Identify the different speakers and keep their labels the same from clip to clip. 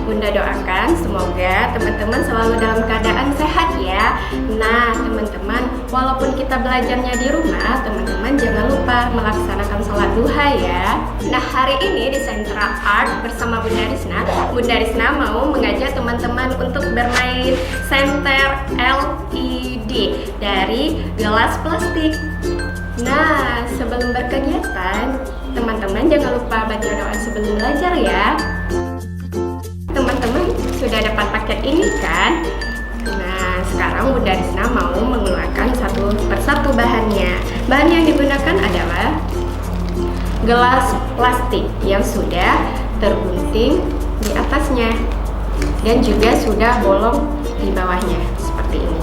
Speaker 1: Bunda doakan semoga teman-teman selalu dalam keadaan sehat ya. Nah teman-teman, walaupun kita belajarnya di rumah, teman-teman jangan lupa melaksanakan sholat duha ya. Nah hari ini di Central Art bersama Bunda Risna mau mengajak teman-teman untuk bermain senter LED dari gelas plastik. Nah, sebelum berkegiatan, teman-teman jangan lupa baca doa sebelum belajar ya. Teman-teman sudah dapat paket ini kan? Nah, sekarang Bunda Risna mau mengeluarkan satu persatu bahannya. Bahan yang digunakan adalah gelas plastik yang sudah tergunting di atasnya dan juga sudah bolong di bawahnya seperti ini.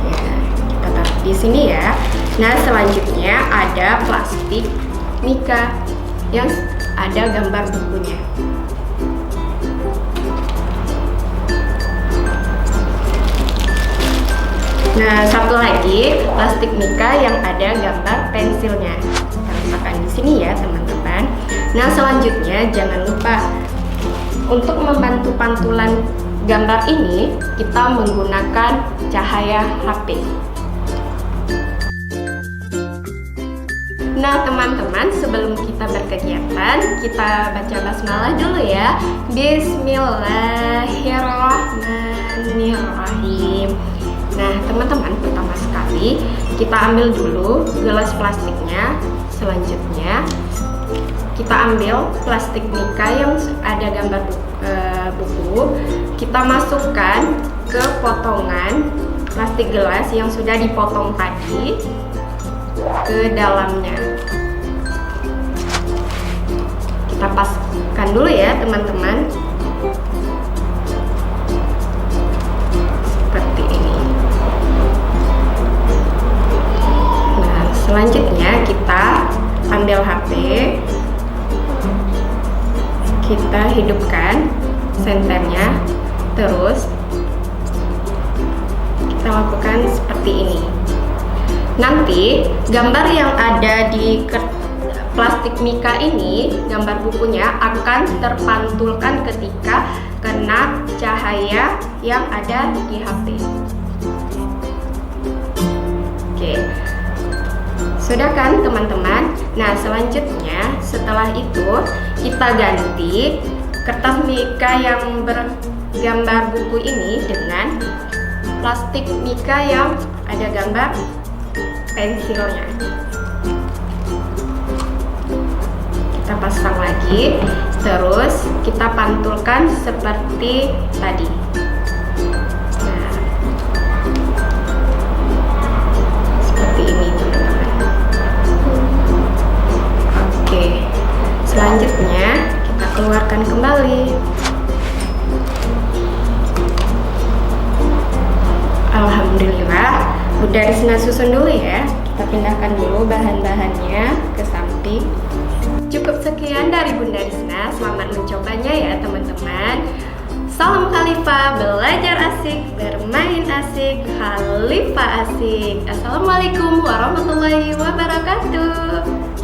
Speaker 1: Ya, kita taruh di sini ya. Nah, selanjutnya ada plastik mika yang ada gambar bukunya. Nah, satu lagi plastik mika yang ada gambar pensilnya. Kita letakkan di sini ya, teman-teman. Nah, selanjutnya jangan lupa untuk membantu pantulan gambar ini, kita menggunakan cahaya HP. Nah teman-teman, sebelum kita berkegiatan, kita baca basmalah dulu ya. Bismillahirrahmanirrahim. Nah teman-teman, pertama sekali kita ambil dulu gelas plastiknya. Selanjutnya kita ambil plastik mika yang ada gambar buku. Kita masukkan ke potongan plastik gelas yang sudah dipotong tadi ke dalamnya. Kita paskan dulu ya teman-teman, seperti ini. Nah selanjutnya kita ambil HP, kita hidupkan senternya, terus kita lakukan seperti ini. Nanti gambar yang ada di plastik mika ini, gambar bukunya akan terpantulkan ketika kena cahaya yang ada di HP. Oke, sudah kan teman-teman? Nah selanjutnya setelah itu kita ganti kertas mika yang bergambar buku ini dengan plastik mika yang ada gambar pensilnya. Kita pasang lagi, terus kita pantulkan seperti tadi. Nah, seperti ini teman-teman. Oke, selanjutnya kita keluarkan kembali. Alhamdulillah, Bunda Risna susun dulu ya. Kita pindahkan dulu bahan-bahannya ke samping. Cukup sekian dari Bunda Risna. Selamat mencobanya ya teman-teman. Salam Khalifah, belajar asik, bermain asik, Khalifah asik. Assalamualaikum warahmatullahi wabarakatuh.